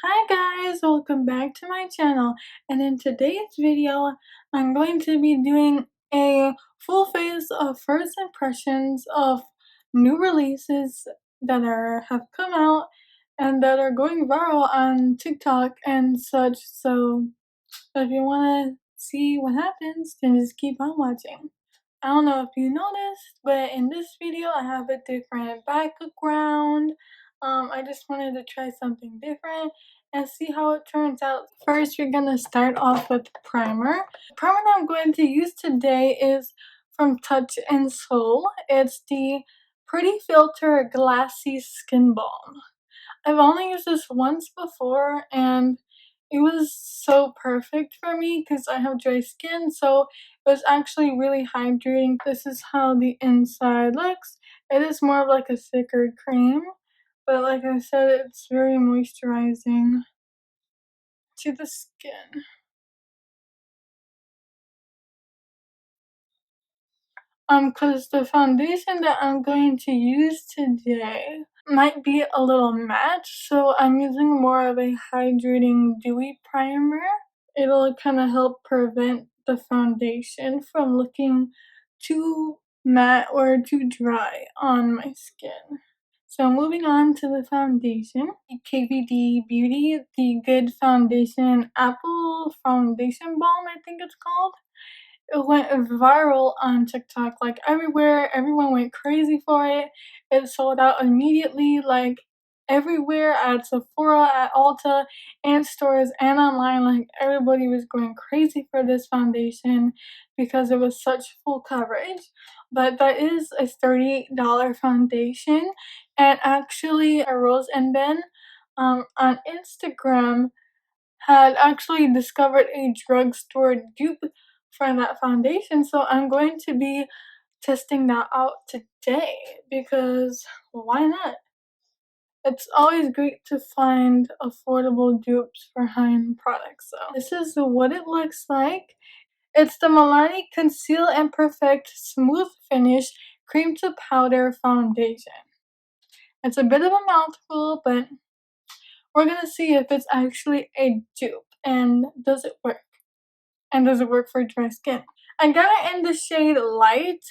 Hi guys, welcome back to my channel, and in today's video I'm going to be doing a full face of first impressions of new releases that have come out and that are going viral on TikTok and such. So if you want to see what happens, then just keep on watching. I don't know if you noticed, but in this video I have a different background. I just wanted to try something different and see how it turns out. First, we're gonna start off with primer. The primer that I'm going to use today is from Touch and Soul. It's the Pretty Filter Glassy Skin Balm. I've only used this once before and it was so perfect for me because I have dry skin, so it was actually really hydrating. This is how the inside looks. It is more of like a thicker cream, but like I said, it's very moisturizing to the skin. Cause the foundation that I'm going to use today might be a little matte, so I'm using more of a hydrating dewy primer. It'll kind of help prevent the foundation from looking too matte or too dry on my skin. So moving on to the foundation, KVD Beauty, the Good Foundation Apple Foundation Balm, I think it's called. It went viral on TikTok, like everywhere. Everyone went crazy for it. It sold out immediately, like everywhere at Sephora, at Ulta, and stores and online. Like everybody was going crazy for this foundation because it was such full coverage. But that is a $38 foundation, and actually, a Rose and Ben on Instagram had actually discovered a drugstore dupe for that foundation, so I'm going to be testing that out today because why not? It's always great to find affordable dupes for high-end products. So this is what it looks like. It's the Milani Conceal and Perfect Smooth Finish Cream to Powder Foundation. It's a bit of a mouthful, but we're gonna see if it's actually a dupe and does it work? And does it work for dry skin? I got it in the shade Light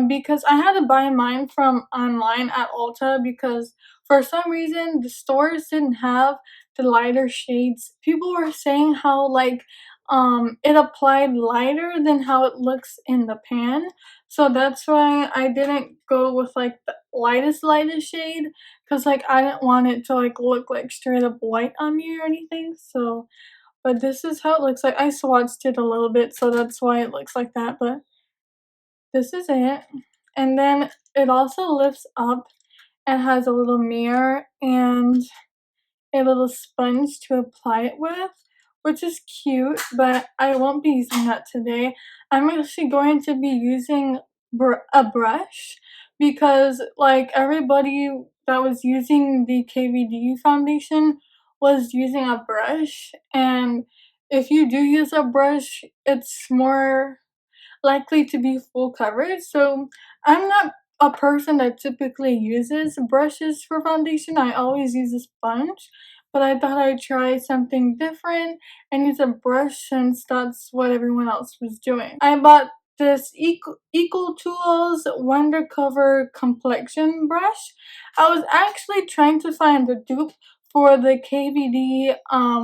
because I had to buy mine from online at Ulta because for some reason the stores didn't have the lighter shades. People were saying how like it applied lighter than how it looks in the pan. So that's why I didn't go with like the lightest shade because like I didn't want it to like look like straight up white on me or anything. So but this is how it looks like. I swatched it a little bit, so that's why it looks like that, but this is it. And then it also lifts up and has a little mirror and a little sponge to apply it with, which is cute, but I won't be using that today. I'm actually going to be using a brush because like everybody that was using the KVD foundation was using a brush, and if you do use a brush, it's more likely to be full coverage. So I'm not a person that typically uses brushes for foundation. I always use a sponge, but I thought I'd try something different and use a brush since that's what everyone else was doing. I bought this Ecotools Wonder Cover Complexion brush. I was actually trying to find the dupe for the KVD,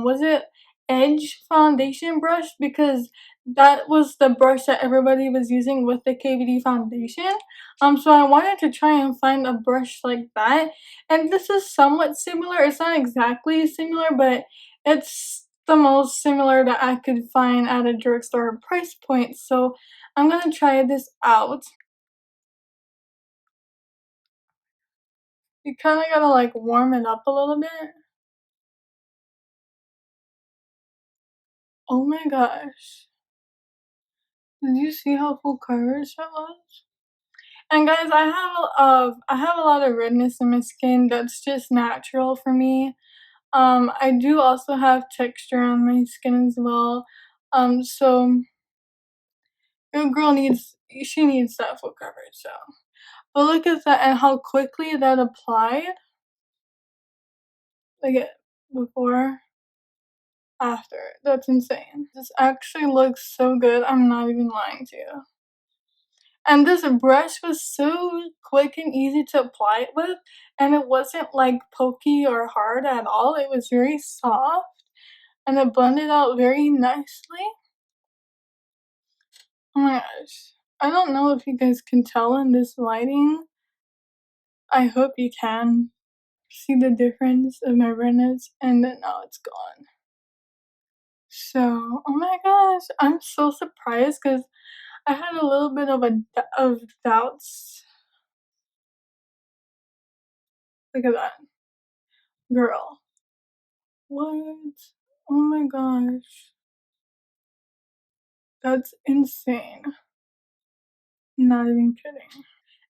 was it Edge foundation brush, because that was the brush that everybody was using with the KVD foundation. So I wanted to try and find a brush like that. And this is somewhat similar. It's not exactly similar, but it's the most similar that I could find at a drugstore price point. So I'm gonna try this out. You kinda gotta like warm it up a little bit. Oh my gosh. Did you see how full coverage that was? And guys, I have a lot of redness in my skin that's just natural for me. I do also have texture on my skin as well. So your girl needs that full coverage. So, but look at that and how quickly that applied. Like it before, after. That's insane. This actually looks so good, I'm not even lying to you. And this brush was so quick and easy to apply it with, and it wasn't like pokey or hard at all. It was very soft and it blended out very nicely. Oh my gosh. I don't know if you guys can tell in this lighting. I hope you can see the difference of my redness, and then now it's gone. So, oh my gosh, I'm so surprised because I had a little bit of doubts. Look at that. Girl. What? Oh my gosh. That's insane. Not even kidding.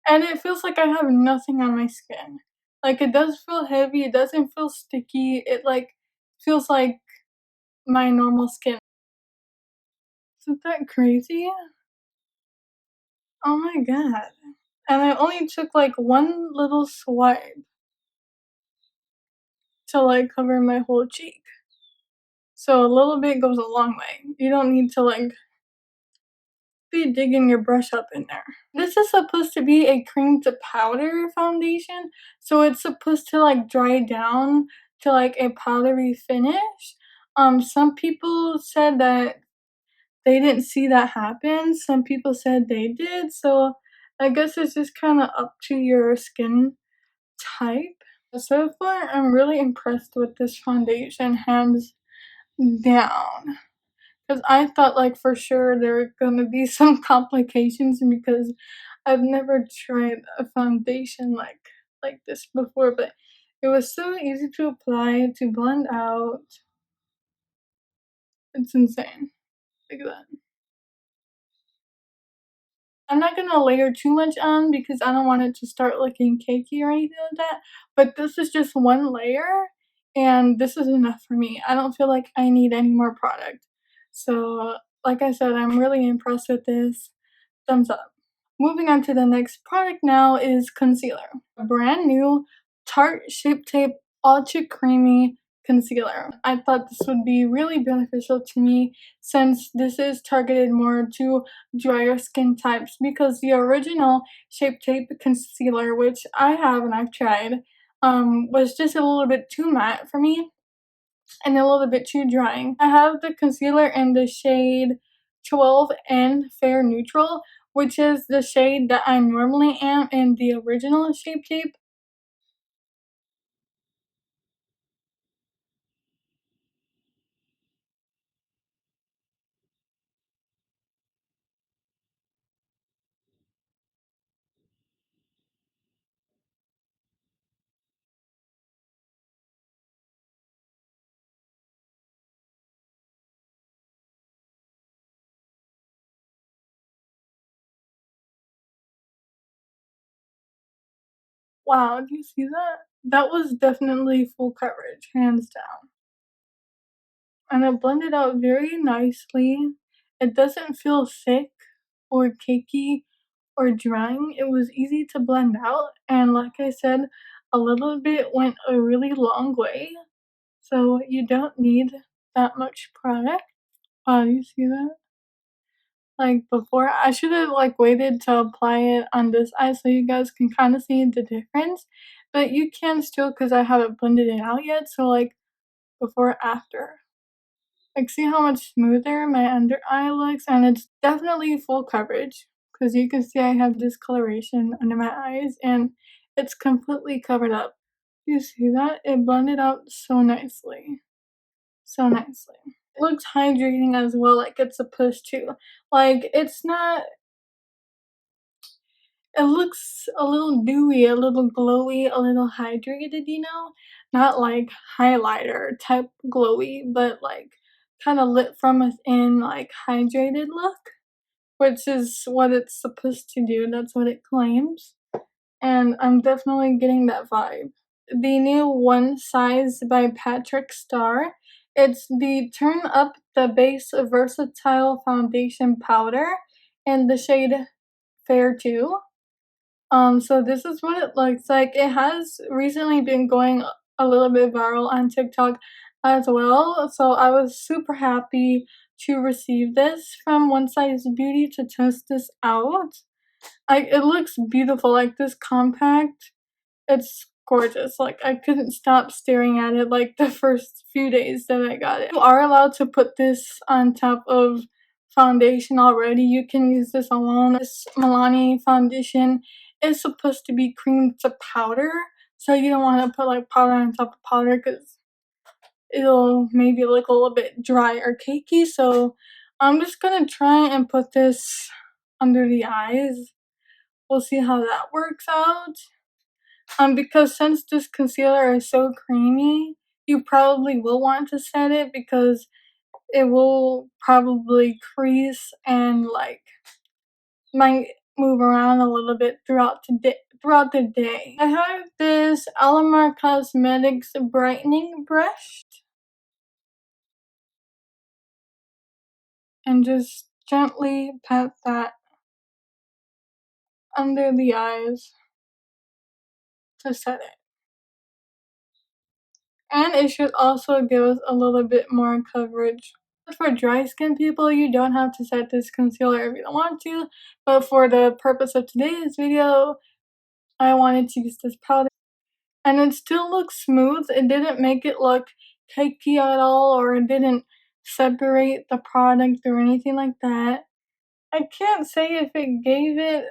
And it feels like I have nothing on my skin. Like, it does feel heavy, it doesn't feel sticky, it, like, feels like my normal skin. Isn't that crazy? Oh my god. And I only took, like, one little swipe to, like, cover my whole cheek. So a little bit goes a long way. You don't need to, like, be digging your brush up in there. This is supposed to be a cream to powder foundation, so it's supposed to, like, dry down to, like, a powdery finish. Some people said that they didn't see that happen, some people said they did, so I guess it's just kinda up to your skin type. So far, I'm really impressed with this foundation, hands down. Because I thought, like, for sure there were gonna be some complications because I've never tried a foundation like this before, but it was so easy to apply, to blend out. It's insane. Look at that. I'm not gonna layer too much on because I don't want it to start looking cakey or anything like that, but this is just one layer, and this is enough for me. I don't feel like I need any more product. So, like I said, I'm really impressed with this. Thumbs up. Moving on to the next product now is concealer. A brand new Tarte Shape Tape Ultra Creamy Concealer. I thought this would be really beneficial to me since this is targeted more to drier skin types because the original Shape Tape Concealer, which I have and I've tried, was just a little bit too matte for me and a little bit too drying. I have the concealer in the shade 12N Fair Neutral, which is the shade that I normally am in the original Shape Tape. Wow, do you see that? That was definitely full coverage, hands down. And it blended out very nicely. It doesn't feel thick or cakey or drying. It was easy to blend out, and like I said, a little bit went a really long way. So you don't need that much product. Oh, you see that? Like before, I should have like waited to apply it on this eye so you guys can kind of see the difference. But you can still because I haven't blended it out yet. So like before after. Like see how much smoother my under eye looks, and it's definitely full coverage because you can see I have discoloration under my eyes and it's completely covered up. You see that? It blended out so nicely. So nicely. It looks hydrating as well, like it's supposed to. Like, it's not it looks a little dewy, a little glowy, a little hydrated, you know? Not like highlighter type glowy, but like kinda lit from within, like hydrated look, which is what it's supposed to do, that's what it claims, and I'm definitely getting that vibe. The new One Size by Patrick Starr. It's the Turn Up the Base Versatile Foundation Powder in the shade Fair 2. So this is what it looks like. It has recently been going a little bit viral on TikTok as well. So I was super happy to receive this from One Size Beauty to test this out. It looks beautiful, like this compact. It's gorgeous. Like I couldn't stop staring at it like the first few days that I got it. You are allowed to put this on top of foundation already. You can use this alone. This Milani foundation is supposed to be cream to powder, so you don't want to put like powder on top of powder because it'll maybe look a little bit dry or cakey. So I'm just gonna try and put this under the eyes. We'll see how that works out. Because since this concealer is so creamy, you probably will want to set it because it will probably crease and like might move around a little bit throughout the day. I have this Alamar Cosmetics brightening brush and just gently pat that under the eyes to set it. And it should also give us a little bit more coverage. For dry skin people, you don't have to set this concealer if you don't want to, but for the purpose of today's video, I wanted to use this powder. And it still looks smooth. It didn't make it look cakey at all, or it didn't separate the product or anything like that. I can't say if it gave it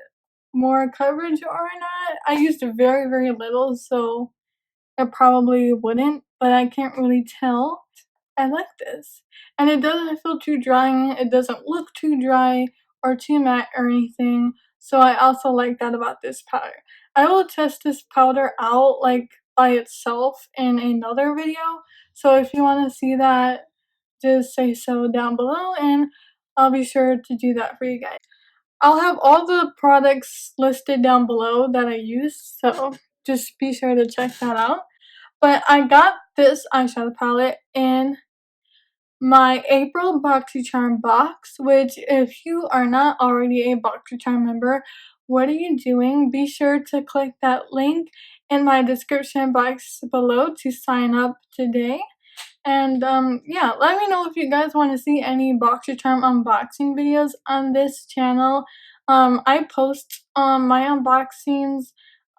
more coverage or not. I used very, very little, so it probably wouldn't, but I can't really tell. I like this. And it doesn't feel too drying, it doesn't look too dry or too matte or anything, so I also like that about this powder. I will test this powder out like by itself in another video, so if you want to see that, just say so down below and I'll be sure to do that for you guys. I'll have all the products listed down below that I used, so just be sure to check that out. But I got this eyeshadow palette in my April BoxyCharm box, which if you are not already a BoxyCharm member, what are you doing? Be sure to click that link in my description box below to sign up today. And yeah, let me know if you guys want to see any BoxyCharm unboxing videos on this channel. I post my unboxings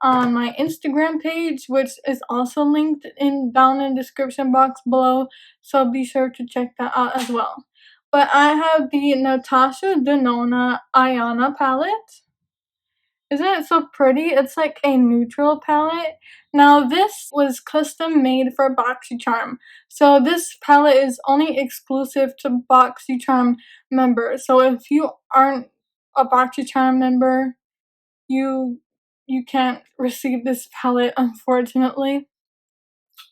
on my Instagram page, which is also linked down in the description box below, so be sure to check that out as well. But I have the Natasha Denona Ayana palette. Isn't it so pretty? It's like a neutral palette. Now this was custom made for BoxyCharm. So this palette is only exclusive to BoxyCharm members. So if you aren't a BoxyCharm member, you can't receive this palette, unfortunately.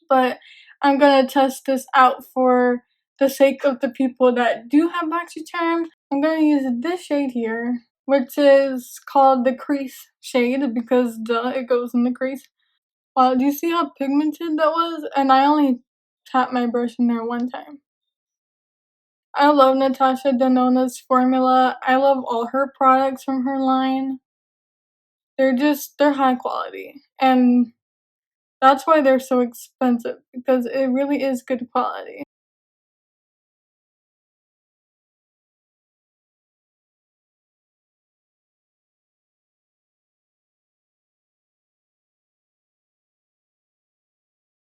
But I'm gonna test this out for the sake of the people that do have BoxyCharm. I'm gonna use this shade here, which is called the crease shade because duh, it goes in the crease. Wow, do you see how pigmented that was? And I only tapped my brush in there one time. I love Natasha Denona's formula. I love all her products from her line. They're high quality. And that's why they're so expensive, because it really is good quality.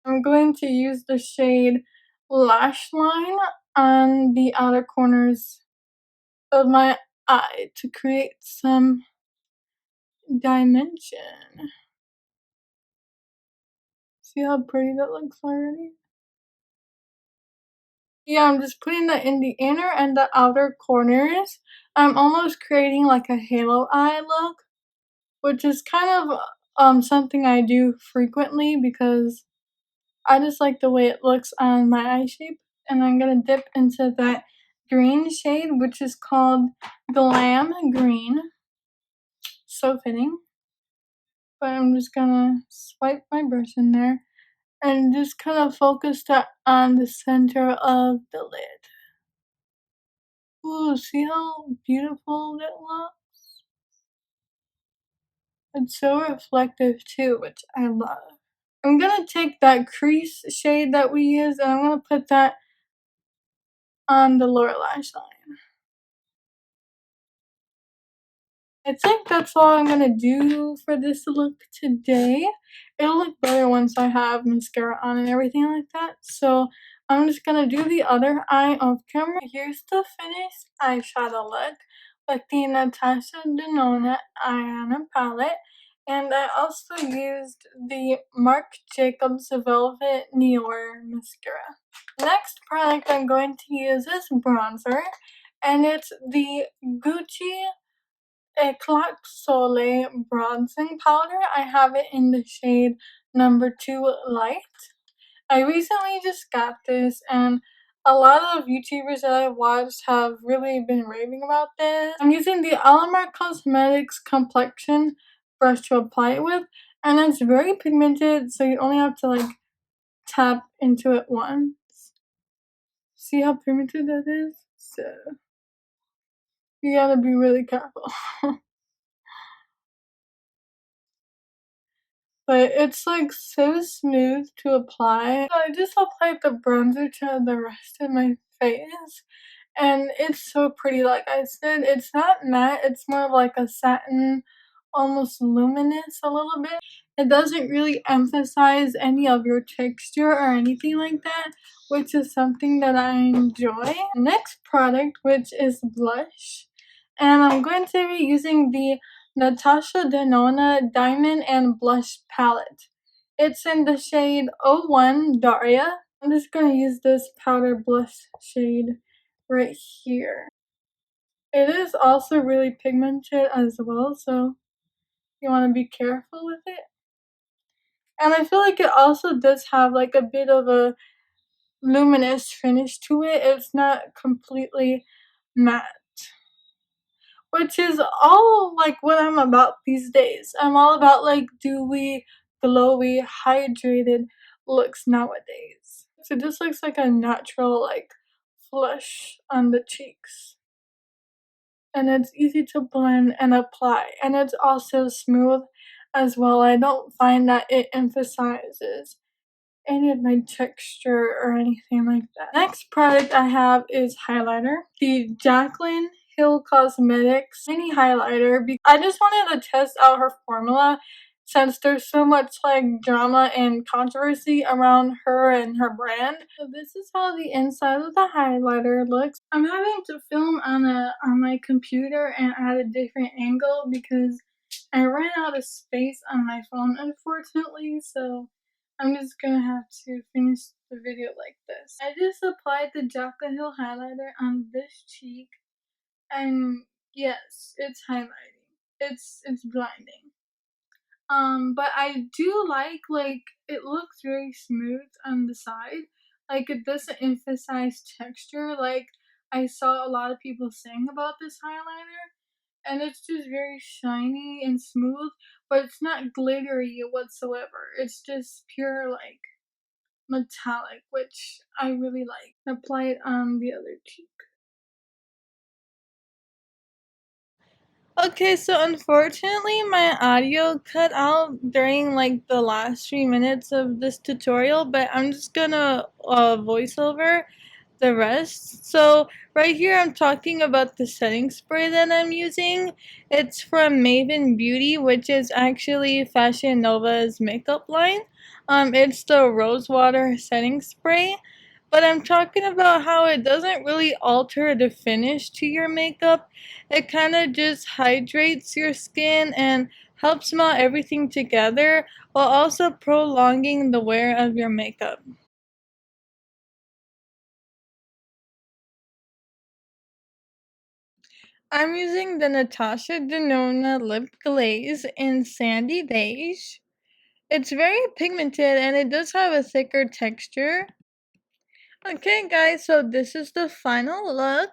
I'm going to use the shade Lash Line on the outer corners of my eye to create some dimension. See how pretty that looks already? Yeah, I'm just putting that in the inner and the outer corners. I'm almost creating like a halo eye look, which is kind of something I do frequently because I just like the way it looks on my eye shape. And I'm gonna dip into that green shade, which is called Glam Green. So fitting. But I'm just gonna swipe my brush in there and just kind of focus that on the center of the lid. Ooh, see how beautiful it looks? It's so reflective too, which I love. I'm gonna take that crease shade that we used and I'm gonna put that on the lower lash line. I think that's all I'm gonna do for this look today. It'll look better once I have mascara on and everything like that. So I'm just gonna do the other eye off camera. Here's the finished eyeshadow look with the Natasha Denona Ayana palette. And I also used the Marc Jacobs Velvet Noir mascara. Next product I'm going to use is bronzer. And it's the Gucci Eclat Soleil bronzing powder. I have it in the shade number 2 light. I recently just got this and a lot of YouTubers that I watched have really been raving about this. I'm using the Marc Cosmetics Complexion brush to apply it with, and it's very pigmented, so you only have to like tap into it once. See how pigmented that is? So you gotta be really careful. But it's like so smooth to apply. So I just applied the bronzer to the rest of my face and it's so pretty. Like I said, it's not matte, it's more of like a satin, almost luminous a little bit. It doesn't really emphasize any of your texture or anything like that, which is something that I enjoy. Next product, which is blush, and I'm going to be using the Natasha Denona Diamond and Blush Palette. It's in the shade 01 Darya. I'm just going to use this powder blush shade right here. It is also really pigmented as well, so you want to be careful with it. And I feel like it also does have like a bit of a luminous finish to it. It's not completely matte, which is all like what I'm about these days. I'm all about like dewy, glowy, hydrated looks nowadays. So this looks like a natural like flush on the cheeks. And it's easy to blend and apply, and it's also smooth as well. I don't find that it emphasizes any of my texture or anything like that. Next product I have is highlighter. The Jaclyn Hill Cosmetics mini highlighter. I just wanted to test out her formula since there's so much like drama and controversy around her and her brand. So this is how the inside of the highlighter looks. I'm having to film on my computer and at a different angle because I ran out of space on my phone unfortunately, so I'm just gonna have to finish the video like this. I just applied the Jaclyn Hill highlighter on this cheek, and yes, it's highlighting. It's blinding. But I do like it looks very smooth on the side. Like it doesn't emphasize texture like I saw a lot of people saying about this highlighter. And it's just very shiny and smooth, but it's not glittery whatsoever. It's just pure like metallic, which I really like. Apply it on the other cheek. Okay, so unfortunately my audio cut out during like the last 3 minutes of this tutorial, but I'm just gonna voice over the rest. So right here I'm talking about the setting spray that I'm using. It's from Maven Beauty, which is actually Fashion Nova's makeup line. It's the rose water setting spray. But I'm talking about how it doesn't really alter the finish to your makeup. It kind of just hydrates your skin and helps melt everything together while also prolonging the wear of your makeup. I'm using the Natasha Denona Lip Glaze in Sandy Beige. It's very pigmented and it does have a thicker texture. Okay guys, so this is the final look.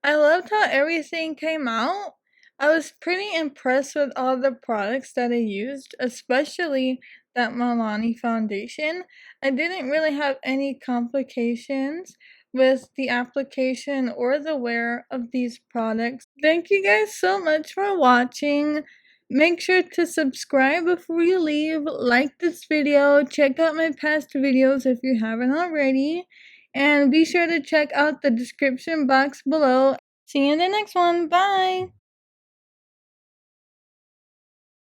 I loved how everything came out. I was pretty impressed with all the products that I used, especially that Milani foundation. I didn't really have any complications with the application or the wear of these products. Thank you guys so much for watching. Make sure to subscribe before you leave, like this video, check out my past videos if you haven't already, and be sure to check out the description box below. See you in the next one. Bye!